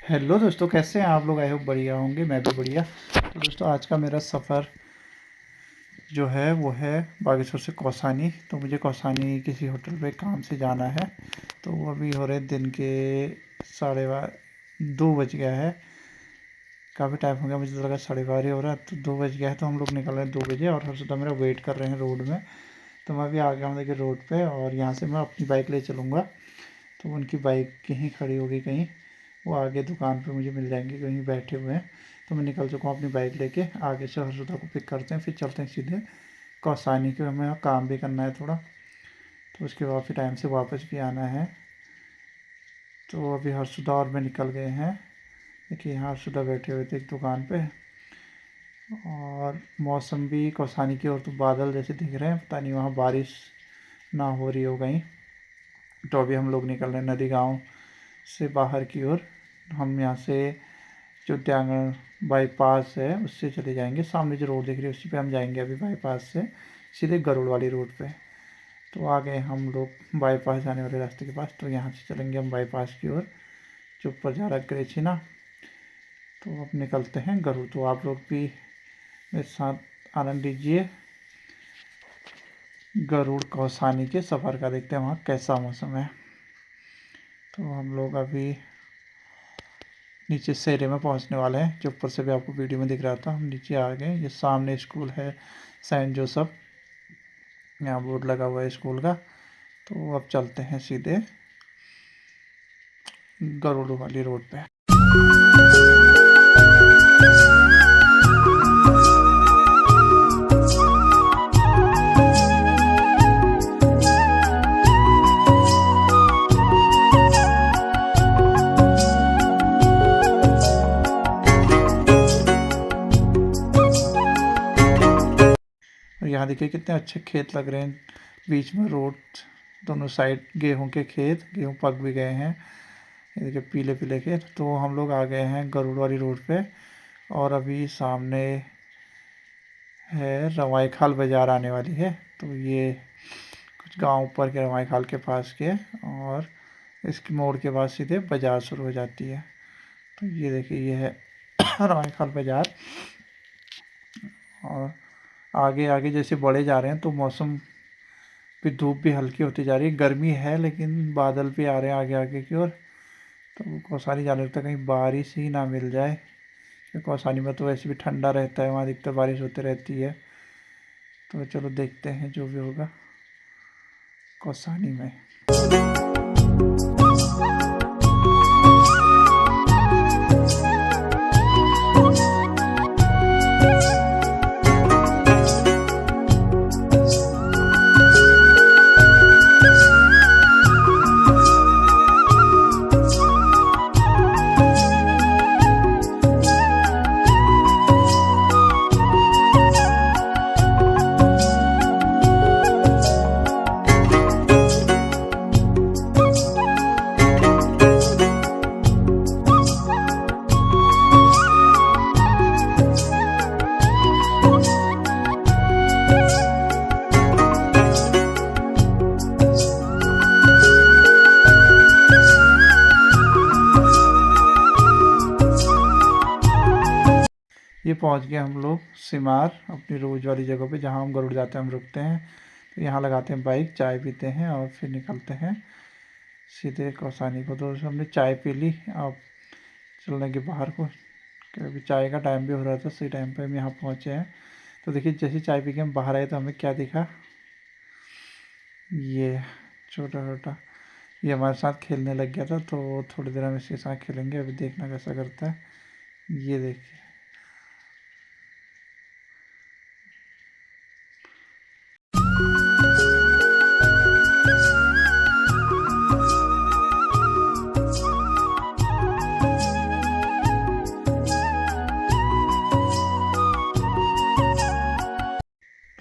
Hello दोस्तों, कैसे हैं आप लोग? आई होप बढ़िया होंगे। मैं भी बढ़िया। तो दोस्तों, आज का मेरा सफ़र जो है वो है बागेश्वर से कौसानी। तो मुझे कौसानी किसी होटल पे काम से जाना है। तो वो अभी हो रहे दिन के 2:30 बज गया है। काफ़ी टाइम हो गया, मुझे तो लगा 12:30 हो रहा है। तो 2 बज गया है, तो हम लोग निकल रहे हैं 2 बजे। और हर्षदा मेरा वेट कर रहे हैं रोड में। तो मैं अभी आ गया हूँ देखिए रोड पे, और यहाँ से मैं अपनी बाइक ले चलूँगा। तो उनकी बाइक कहीं खड़ी होगी, कहीं वो आगे दुकान पे मुझे मिल जाएंगे, कहीं बैठे हुए हैं। तो मैं निकल चुका हूँ अपनी बाइक लेके। आगे से हर्षदा को पिक करते हैं, फिर चलते हैं सीधे कौसानी के। हमें यहाँ काम भी करना है थोड़ा, तो उसके बाद फिर टाइम से वापस भी आना है। तो अभी हर्षदा और मैं निकल गए हैं। देखिए यहाँ हर्षदा बैठे हुए थे एक दुकान पे। और मौसम भी कौसानी की ओर तो बादल जैसे दिख रहे हैं, पता नहीं वहाँ बारिश ना हो रही हो गई। तो अभी हम लोग निकल रहे हैं नदी गाँव से बाहर की ओर। हम यहाँ से जो त्यागण बाईपास है उससे चले जाएंगे। सामने जो रोड दिख रही है उसी पे हम जाएंगे अभी बाईपास से सीधे गरुड़ वाली रोड पे। तो आ गए हम लोग बाईपास जाने वाले रास्ते के पास। तो यहाँ से चलेंगे हम बाईपास की ओर, जो ऊपर जा रहा है ना। तो अब निकलते हैं गरुड़। तो आप लोग भी मेरे साथ आनंद लीजिए गरुड़ कौसानी के सफ़र का। देखते हैं वहाँ कैसा मौसम है। तो हम लोग अभी नीचे सेरे में पहुंचने वाले हैं, जो ऊपर से भी आपको वीडियो में दिख रहा था। हम नीचे आ गए। ये सामने स्कूल है सेंट जोसेफ, यहाँ बोर्ड लगा हुआ है स्कूल का। तो अब चलते हैं सीधे गरुड़ वाली रोड पे। और यहाँ देखिए कितने अच्छे खेत लग रहे हैं, बीच में रोड, दोनों साइड गेहूं के खेत। गेहूं पक भी गए हैं, ये देखिए पीले पीले खेत। तो हम लोग आ गए हैं गरुड़ वाली रोड पे। और अभी सामने है रवाई खाल बाज़ार आने वाली है। तो ये कुछ गांव ऊपर के रवाई खाल के पास के, और इसके मोड़ के बाद सीधे बाज़ार शुरू हो जाती है। तो ये देखिए ये है रवाई खाल बाज़ार। और आगे आगे जैसे बढ़े जा रहे हैं तो मौसम भी, धूप भी हल्की होती जा रही है। गर्मी है लेकिन बादल भी आ रहे हैं आगे आगे की ओर। तो कौसानी जाने लगता है कहीं बारिश ही ना मिल जाए, क्योंकि कौसानी में तो वैसे भी ठंडा रहता है, वहाँ अधिकतर बारिश होती रहती है। तो चलो देखते हैं जो भी होगा कौसानी में। ये पहुंच गए हम लोग सिमार, अपनी रोज वाली जगह पे जहां हम गरुड़ जाते हैं हम रुकते हैं। तो यहाँ लगाते हैं बाइक, चाय पीते हैं और फिर निकलते हैं सीधे कौसानी को। तो हमने चाय पी ली, अब चलने के बाहर को, कि अभी चाय का टाइम भी हो रहा था। सही टाइम पे हम यहाँ पहुँचे हैं। तो देखिए जैसे चाय पी के हम बाहर आए तो हमें क्या दिखा, ये छोटा छोटा, ये हमारे साथ खेलने लग गया था। तो थोड़ी देर हम इसके साथ खेलेंगे, अभी देखना कैसा करता है। ये देखिए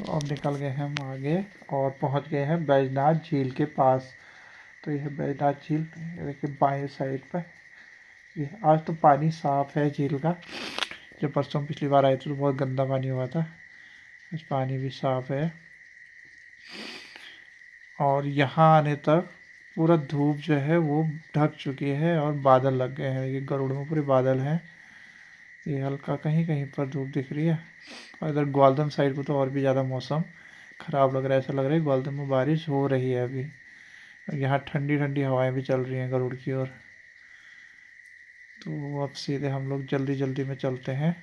अब निकल गए हैं हम आगे और पहुंच गए हैं बैजनाथ झील के पास। तो ये है बैजनाथ झील, ये देखिए बाएं साइड पर। ये आज तो पानी साफ है झील का। जब परसों पिछली बार आए थे तो बहुत गंदा पानी हुआ था, आज पानी भी साफ है। और यहाँ आने तक पूरा धूप जो है वो ढक चुकी है और बादल लग गए हैं। ये गरुड़ में पूरे बादल हैं। ये हल्का कहीं कहीं पर धूप दिख रही है। और इधर ग्वालदम साइड को तो और भी ज़्यादा मौसम ख़राब लग रहा है। ऐसा लग रहा है ग्वालदम में बारिश हो रही है अभी। यहाँ ठंडी ठंडी हवाएं भी चल रही हैं गरुड़ की ओर। तो अब सीधे हम लोग जल्दी जल्दी में चलते हैं।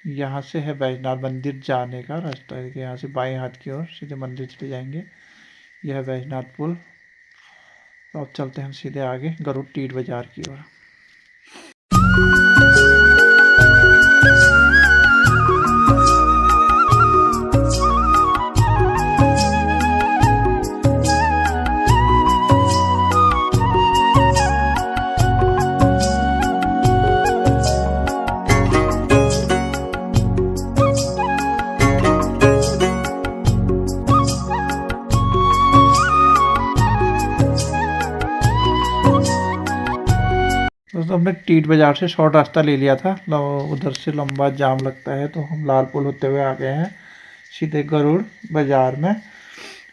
यहाँ से है बैजनाथ मंदिर जाने का रास्ता। देखिए यहाँ से बाएं हाथ की ओर सीधे मंदिर चले जाएंगे। यह है बैजनाथ पुल। तो अब चलते हैं हम सीधे आगे गरुड़ टीट बाजार की ओर। दोस्तों हमने टीट बाज़ार से शॉर्ट रास्ता ले लिया था। उधर से लंबा जाम लगता है तो हम लाल पुल होते हुए आ गए हैं सीधे गरुड़ बाज़ार में।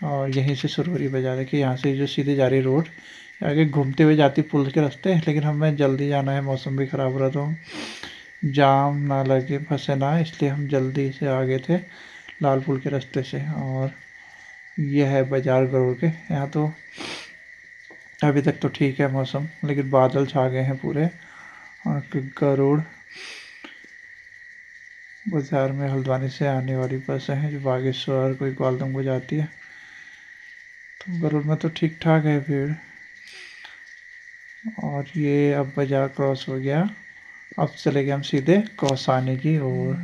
और यहीं से सुरवरी बाज़ार है कि यहाँ से जो सीधे जा रही रोड आगे घूमते हुए जाती पुल के रास्ते। लेकिन हमें जल्दी जाना है, मौसम भी ख़राब हो रहा तो जाम ना लगे फंसे ना, इसलिए हम जल्दी से आ गए थे लाल पुल के रास्ते से। और यह है बाज़ार गरुड़ के। यहाँ तो अभी तक तो ठीक है मौसम, लेकिन बादल छा गए हैं पूरे। और गरुड़ बाज़ार में हल्द्वानी से आने वाली बसें हैं जो बागेश्वर कोई ग्वालदम को जाती है। तो गरुड़ में तो ठीक ठाक है भीड़। और ये अब बाज़ार क्रॉस हो गया। अब चले गए हम सीधे कौसानी की ओर।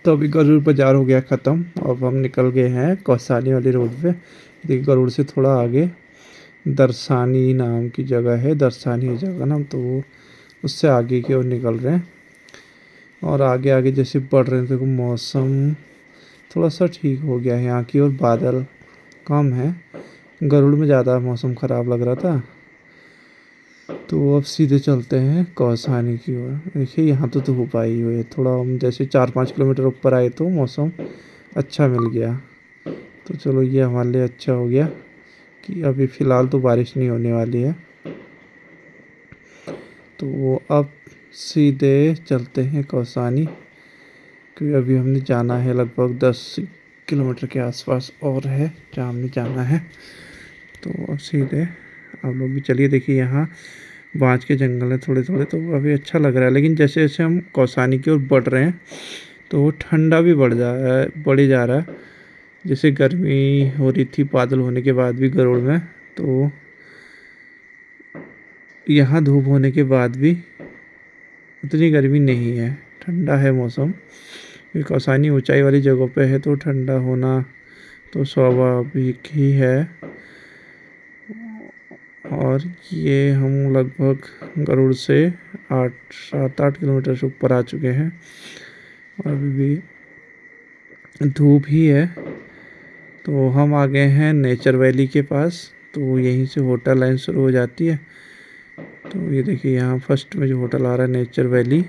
तो अभी गरुड़ बाज़ार हो गया ख़त्म। अब हम निकल गए हैं कौसानी वाली रोड पे। देखिए गरुड़ से थोड़ा आगे दरसानी नाम की जगह है, दरसानी जगह नाम, तो उससे आगे की ओर निकल रहे हैं। और आगे आगे जैसे बढ़ रहे हैं देखो मौसम थोड़ा सा ठीक हो गया है यहाँ की ओर, बादल कम है। गरुड़ में ज़्यादा मौसम ख़राब लग रहा था। तो अब सीधे चलते हैं कौसानी की ओर। देखिए यहाँ तो धूप आई हुई है। थोड़ा हम जैसे 4-5 किलोमीटर ऊपर आए तो मौसम अच्छा मिल गया। तो चलो ये हमारे लिए अच्छा हो गया कि अभी फ़िलहाल तो बारिश नहीं होने वाली है। तो अब सीधे चलते हैं कौसानी, क्योंकि अभी हमने जाना है लगभग 10 किलोमीटर के आसपास और है जहाँ हमने जाना है। तो अब सीधे आप लोग भी चलिए। देखिए यहाँ बाँझ के जंगल है थोड़े थोड़े, तो अभी अच्छा लग रहा है। लेकिन जैसे जैसे हम कौसानी की ओर बढ़ रहे हैं तो ठंडा भी बढ़ी जा रहा है। जैसे गर्मी हो रही थी बादल होने के बाद भी गरुड़ में, तो यहाँ धूप होने के बाद भी उतनी गर्मी नहीं है, ठंडा है मौसम। क्योंकि कौसानी ऊंचाई वाली जगहों पे है तो ठंडा होना तो स्वाभाविक ही है। और ये हम लगभग गरुड़ से 7-8 किलोमीटर से ऊपर आ चुके हैं और अभी भी धूप ही है। तो हम आ गए हैं नेचर वैली के पास। तो यहीं से होटल लाइन शुरू हो जाती है। तो ये देखिए यहाँ फर्स्ट में जो होटल आ रहा है नेचर वैली,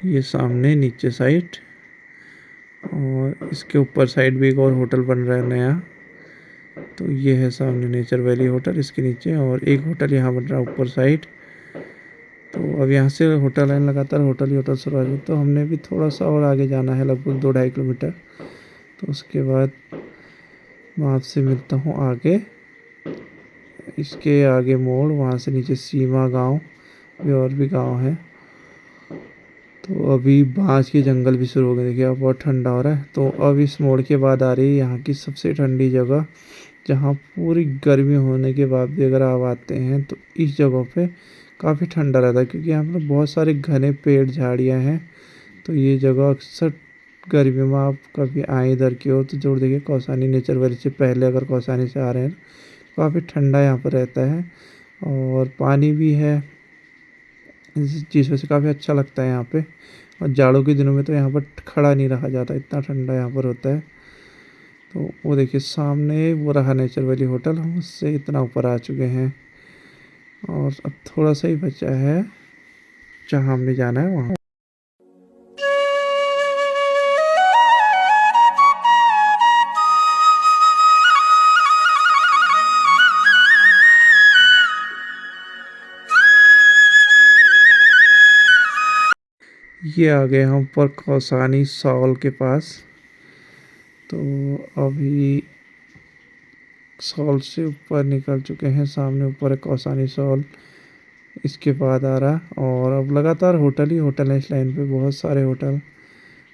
ये सामने नीचे साइड, और इसके ऊपर साइड भी एक और होटल बन रहा है नया। तो ये है सामने नेचर वैली होटल, इसके नीचे और एक होटल यहाँ बन रहा है ऊपर साइड। तो अब यहाँ से होटल लाइन लगातार होटल ही होटल शुरू हो। तो हमने भी थोड़ा सा और आगे जाना है लगभग 2-2.5 किलोमीटर। तो उसके बाद मैं आपसे मिलता हूँ आगे, इसके आगे मोड़, वहाँ से नीचे सीमा गांव भी और भी गांव है। तो अभी बाँझ के जंगल भी शुरू हो गए। देखिए अब बहुत ठंडा हो रहा है। तो अब इस मोड़ के बाद आ रही है यहाँ की सबसे ठंडी जगह, जहाँ पूरी गर्मी होने के बाद भी अगर आप आते हैं तो इस जगह पे काफ़ी ठंडा रहता है, क्योंकि यहाँ पर बहुत सारे घने पेड़ झाड़ियाँ हैं। तो ये जगह अक्सर गर्मियों में आप कभी आए इधर की ओर तो जरूर देखिए कौसानी नेचर वैली से पहले अगर कौसानी से आ रहे हैं तो काफ़ी ठंडा यहाँ पर रहता है और पानी भी है, इस चीज़ वजह से काफ़ी अच्छा लगता है यहाँ पे। और जाड़ों के दिनों में तो यहाँ पर खड़ा नहीं रहा जाता, इतना ठंडा यहाँ पर होता है। तो वो देखिए सामने वो रहा नेचर वैली होटल, हम उससे इतना ऊपर आ चुके हैं और अब थोड़ा सा ही बचा है जहाँ हमने जाना है वहाँ। ये आ गए हम ऊपर कौसानी सॉल के पास। तो अभी सॉल से ऊपर निकल चुके हैं, सामने ऊपर है कौसानी सॉल, इसके बाद आ रहा और अब लगातार होटल ही होटल है इस लाइन पे, बहुत सारे होटल।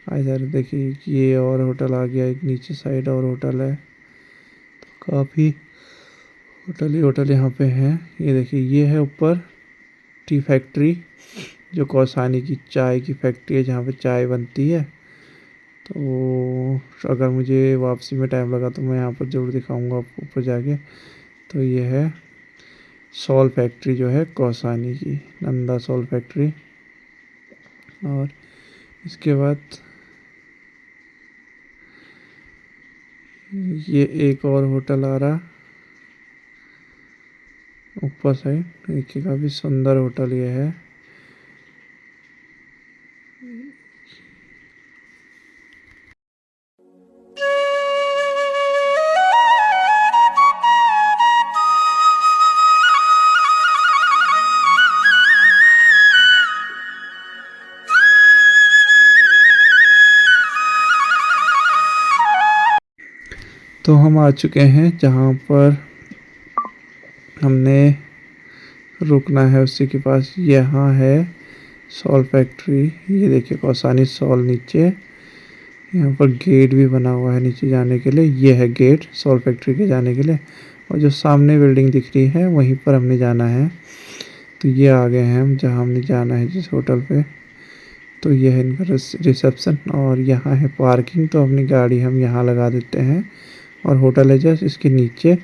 इधर देखिए ये और होटल आ गया, एक नीचे साइड और होटल है, तो काफ़ी होटल ही होटल यहाँ पे हैं। ये देखिए ये है ऊपर टी फैक्ट्री, जो कौसानी की चाय की फैक्ट्री है जहाँ पे चाय बनती है। तो अगर मुझे वापसी में टाइम लगा तो मैं यहाँ पर ज़रूर दिखाऊंगा आपको ऊपर जाके। तो ये है सॉल फैक्ट्री जो है कौसानी की, नंदा सॉल फैक्ट्री। और इसके बाद ये एक और होटल आ रहा ऊपर साइड, देखिए काफ़ी सुंदर होटल ये है। तो हम आ चुके हैं जहाँ पर हमने रुकना है, उसी के पास यहाँ है सॉल फैक्ट्री। ये देखिए कौसानी सॉल नीचे, यहाँ पर गेट भी बना हुआ है नीचे जाने के लिए, ये है गेट सॉल फैक्ट्री के जाने के लिए। और जो सामने बिल्डिंग दिख रही है वहीं पर हमने जाना है। तो ये आ गए हैं हम जहाँ हमने जाना है जिस होटल पे। तो ये है इनका रिसेप्शन और यहाँ है पार्किंग, तो अपनी गाड़ी हम यहाँ लगा देते हैं और होटल है जस्ट इसके नीचे।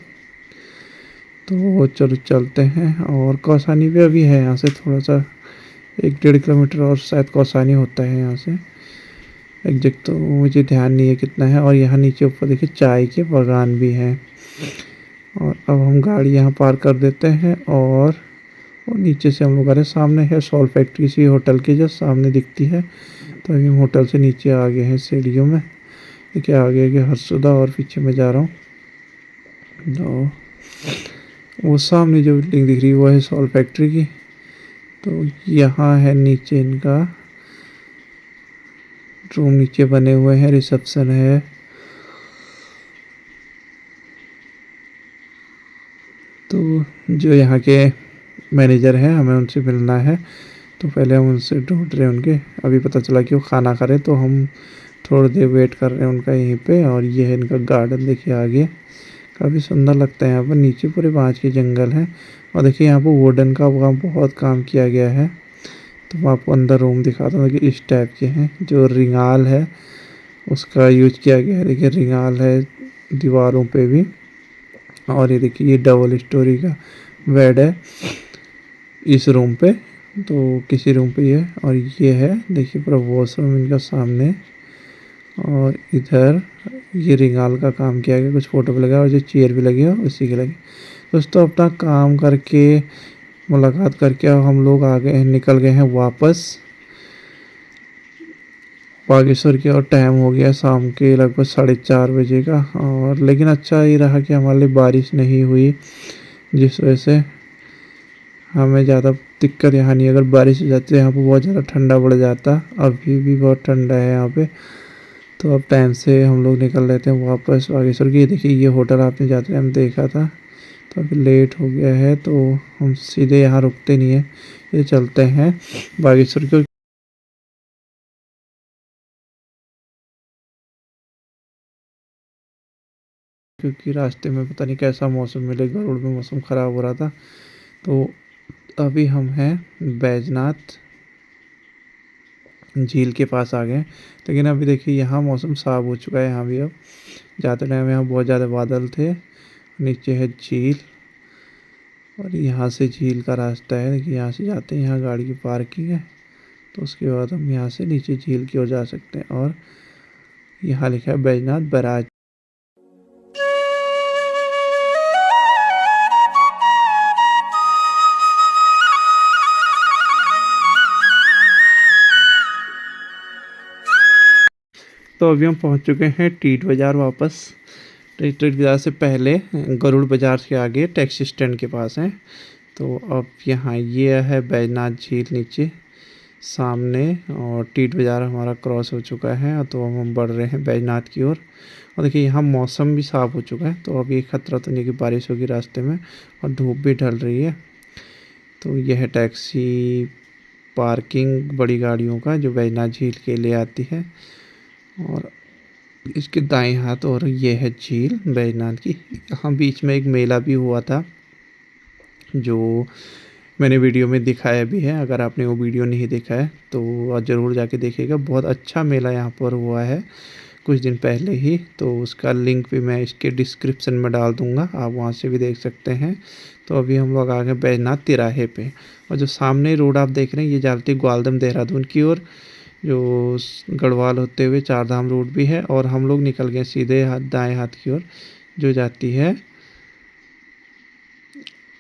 तो चलो चलते हैं। और कौसानी भी अभी है यहाँ से थोड़ा सा 1-1.5 किलोमीटर और शायद कौसानी होता है यहाँ से, एग्जैक्ट तो मुझे ध्यान नहीं है कितना है। और यहाँ नीचे ऊपर देखिए चाय के बागान भी हैं। और अब हम गाड़ी यहाँ पार्क कर देते हैं और नीचे से हम लोग आ रहे हैं। सामने है सॉल फैक्ट्री, सी होटल के जस्ट सामने दिखती है। तो अभी हम होटल से नीचे आ गए हैं सीढ़ियों में, देखिए आगे आगे हर्षुदा और पीछे मैं जा रहा हूँ। तो वो सामने जो बिल्डिंग दिख रही है वो है सॉल फैक्ट्री की। तो यहाँ है नीचे इनका रूम, नीचे बने हुए हैं, रिसेप्शन है। तो जो यहाँ के मैनेजर हैं हमें उनसे मिलना है, तो पहले हम उनसे ढूंढ रहे हैं उनके। अभी पता चला कि वो खाना खा रहे, तो हम थोड़ी देर वेट कर रहे हैं उनका यहीं पे। और ये है इनका गार्डन, देखिए आगे काफ़ी सुंदर लगता है यहाँ पर, नीचे पूरे बाँस के जंगल हैं। और देखिए यहाँ पर वुडन का बहुत काम किया गया है। तो मैं आपको अंदर रूम दिखाता हूँ, देखिए इस टाइप के हैं। जो रिंगाल है उसका यूज किया गया है, देखिए रिंगाल है दीवारों पे भी। और ये देखिए ये डबल स्टोरी का बेड है इस रूम पे, तो किसी रूम पे ये। और ये है देखिए पूरा वॉशरूम इनका सामने। और इधर ये रिंगाल का काम किया गया, कुछ फोटो भी लगा और जो चेयर भी लगी है उसी के लगी। दोस्तों अपना काम करके मुलाकात करके अब हम लोग आ गए हैं, निकल गए हैं वापस बागेश्वर की। और टाइम हो गया शाम के लगभग 4:30 बजे का। और लेकिन अच्छा ये रहा कि हमारे लिए बारिश नहीं हुई, जिस वजह से हमें ज़्यादा दिक्कत यहाँ नहीं। अगर बारिश हो जाती तो यहाँ पर बहुत ज़्यादा ठंडा बढ़ जाता, अभी भी बहुत ठंडा है यहाँ पे। तो अब टाइम से हम लोग निकल लेते हैं वापस बागेश्वर की। देखिए ये होटल आपने जाते टाइम देखा था। तो अभी लेट हो गया है तो हम सीधे यहाँ रुकते नहीं है, ये चलते हैं बागेश्वर की। क्योंकि रास्ते में पता नहीं कैसा मौसम मिलेगा, रोड में मौसम ख़राब हो रहा था। तो अभी हम हैं बैजनाथ झील के पास आ गए। लेकिन अभी देखिए यहाँ मौसम साफ हो चुका है। यहाँ भी अब जाते टाइम यहाँ बहुत ज़्यादा बादल थे। नीचे है झील और यहाँ से झील का रास्ता है। देखिए यहाँ से जाते हैं, यहाँ गाड़ी की पार्किंग है, तो उसके बाद हम यहाँ से नीचे झील की ओर जा सकते हैं। और यहाँ लिखा है बैजनाथ बैराज। तो अभी हम पहुँच चुके हैं टीट बाज़ार वापस। टीट बाज़ार से पहले गरुड़ बाज़ार के आगे टैक्सी स्टैंड के पास है। तो अब यहाँ ये है बैजनाथ झील नीचे सामने, और टीट बाज़ार हमारा क्रॉस हो चुका है। तो अब हम बढ़ रहे हैं बैजनाथ की ओर। और देखिए यहाँ मौसम भी साफ़ हो चुका है, तो अभी खतरा तो नहीं कि बारिश होगी रास्ते में, और धूप भी ढल रही है। तो यह है टैक्सी पार्किंग बड़ी गाड़ियों का जो बैजनाथ झील के लिए आती है। और इसके दाएं हाथ और ये है झील बैजनाथ की। यहाँ बीच में एक मेला भी हुआ था जो मैंने वीडियो में दिखाया भी है। अगर आपने वो वीडियो नहीं देखा है तो ज़रूर जाके देखिएगा। बहुत अच्छा मेला यहाँ पर हुआ है कुछ दिन पहले ही, तो उसका लिंक भी मैं इसके डिस्क्रिप्शन में डाल दूँगा, आप वहाँ से भी देख सकते हैं। तो अभी हम लोग आ गए बैजनाथ तिराहे पे, और जो सामने रोड आप देख रहे हैं ये जाती है ग्वालदम देहरादून की ओर, जो गढ़वाल होते हुए चारधाम रोड भी है। और हम लोग निकल गए सीधे दाएं हाथ की ओर जो जाती है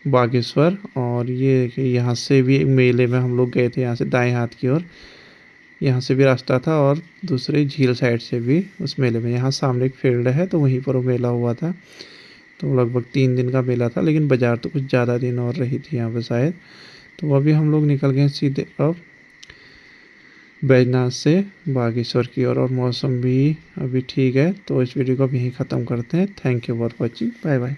बागेश्वर। और ये देखिए यहाँ से भी मेले में हम लोग गए थे, यहाँ से दाएं हाथ की ओर, यहाँ से भी रास्ता था, और दूसरे झील साइड से भी उस मेले में। यहाँ सामने एक फील्ड है तो वहीं पर वो मेला हुआ था। तो लगभग 3 दिन का मेला था, लेकिन बाज़ार तो कुछ ज़्यादा दिन और रही थी यहाँ पर शायद। तो अभी हम लोग निकल गए सीधे अब बैजनाथ से बागेश्वर की ओर, और मौसम भी अभी ठीक है। तो इस वीडियो को अब यहीं ख़त्म करते हैं। Thank you for watching, bye bye.